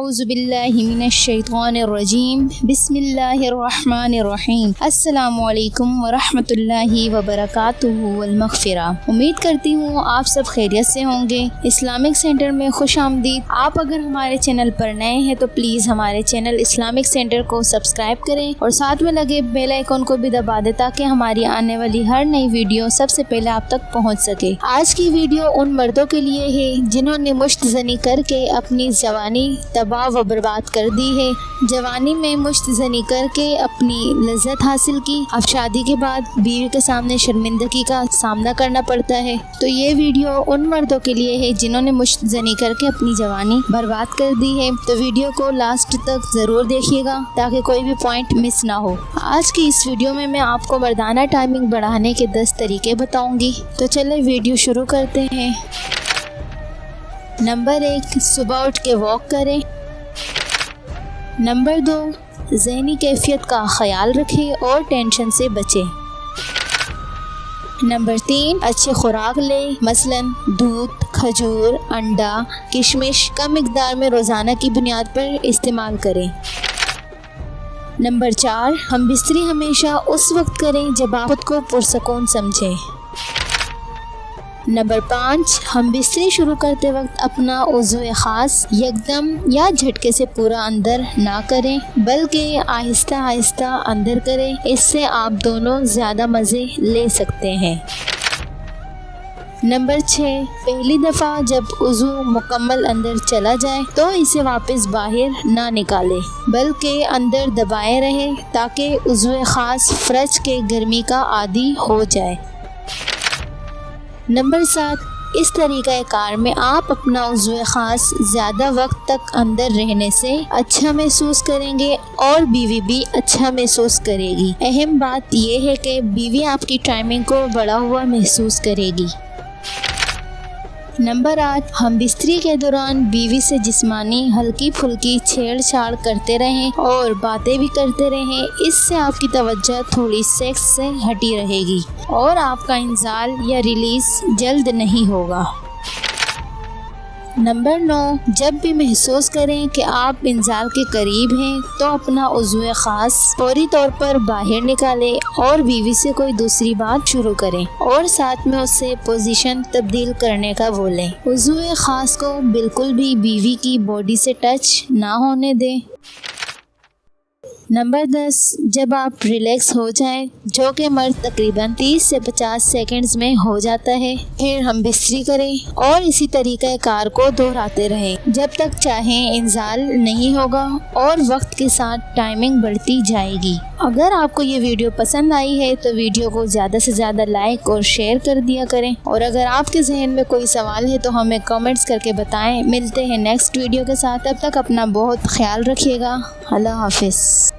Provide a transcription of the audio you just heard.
اعوذ باللہ من الشیطان الرجیم بسم اللہ الرحمن الرحیم السلام علیکم ورحمۃ اللہ وبرکاتہ والمغفرہ۔ امید کرتی ہوں آپ سب خیریت سے ہوں گے۔ اسلامک سینٹر میں خوش آمدید۔ آپ اگر ہمارے چینل پر نئے ہیں تو پلیز ہمارے چینل اسلامک سینٹر کو سبسکرائب کریں اور ساتھ میں لگے بیل آئیکن کو بھی دبا دیں تاکہ ہماری آنے والی ہر نئی ویڈیو سب سے پہلے آپ تک پہنچ سکے۔ آج کی ویڈیو ان مردوں کے لیے ہے جنہوں نے مشت زنی کر کے اپنی جوانی تباہ و برباد کر دی ہے۔ جوانی میں مشت زنی کر کے اپنی لذت حاصل کی، اب شادی کے بعد بیوی کے سامنے شرمندگی کا سامنا کرنا پڑتا ہے۔ تو یہ ویڈیو ان مردوں کے لیے ہے جنہوں نے مشت زنی کر کے اپنی جوانی برباد کر دی ہے۔ تو ویڈیو کو لاسٹ تک ضرور دیکھیے گا تاکہ کوئی بھی پوائنٹ مس نہ ہو۔ آج کی اس ویڈیو میں آپ کو مردانہ ٹائمنگ بڑھانے کے 10 طریقے بتاؤں گی۔ تو چلے ویڈیو شروع کرتے ہیں۔ نمبر 1، صبح اٹھ کے واک کریں۔ نمبر 2، ذہنی کیفیت کا خیال رکھیں اور ٹینشن سے بچیں۔ نمبر 3، اچھی خوراک لیں، مثلاً دودھ، کھجور، انڈا، کشمش کم مقدار میں روزانہ کی بنیاد پر استعمال کریں۔ نمبر 4، ہم بستری ہمیشہ اس وقت کریں جب آپ خود کو پرسکون سمجھیں۔ نمبر 5، ہم بستری شروع کرتے وقت اپنا عضو خاص یکدم یا جھٹکے سے پورا اندر نہ کریں بلکہ آہستہ آہستہ اندر کریں، اس سے آپ دونوں زیادہ مزے لے سکتے ہیں۔ نمبر 6، پہلی دفعہ جب عضو مکمل اندر چلا جائے تو اسے واپس باہر نہ نکالیں بلکہ اندر دبائے رہیں تاکہ عضو خاص فرج کے گرمی کا عادی ہو جائے۔ نمبر 7، اس طریقہ کار میں آپ اپنا عضو خاص زیادہ وقت تک اندر رہنے سے اچھا محسوس کریں گے اور بیوی بھی اچھا محسوس کرے گی۔ اہم بات یہ ہے کہ بیوی آپ کی ٹائمنگ کو بڑھا ہوا محسوس کرے گی۔ نمبر 8، ہم بستری کے دوران بیوی سے جسمانی ہلکی پھلکی چھیڑ چھاڑ کرتے رہیں اور باتیں بھی کرتے رہیں، اس سے آپ کی توجہ تھوڑی سیکس سے ہٹی رہے گی اور آپ کا انزال یا ریلیز جلد نہیں ہوگا۔ نمبر 9، جب بھی محسوس کریں کہ آپ انزال کے قریب ہیں تو اپنا عضو خاص فوری طور پر باہر نکالیں اور بیوی سے کوئی دوسری بات شروع کریں اور ساتھ میں اس سے پوزیشن تبدیل کرنے کا بولیں۔ عضو خاص کو بالکل بھی بیوی کی باڈی سے ٹچ نہ ہونے دیں۔ نمبر 10، جب آپ ریلیکس ہو جائیں جو کہ مرد تقریباً 30 سے 50 سیکنڈز میں ہو جاتا ہے، پھر ہم بستری کریں اور اسی طریقہ کار کو دہراتے رہیں جب تک چاہیں انزال نہیں ہوگا اور وقت کے ساتھ ٹائمنگ بڑھتی جائے گی۔ اگر آپ کو یہ ویڈیو پسند آئی ہے تو ویڈیو کو زیادہ سے زیادہ لائک اور شیئر کر دیا کریں، اور اگر آپ کے ذہن میں کوئی سوال ہے تو ہمیں کامنٹس کر کے بتائیں۔ ملتے ہیں نیکسٹ ویڈیو کے ساتھ، تب تک اپنا بہت خیال رکھیے گا۔ اللہ حافظ۔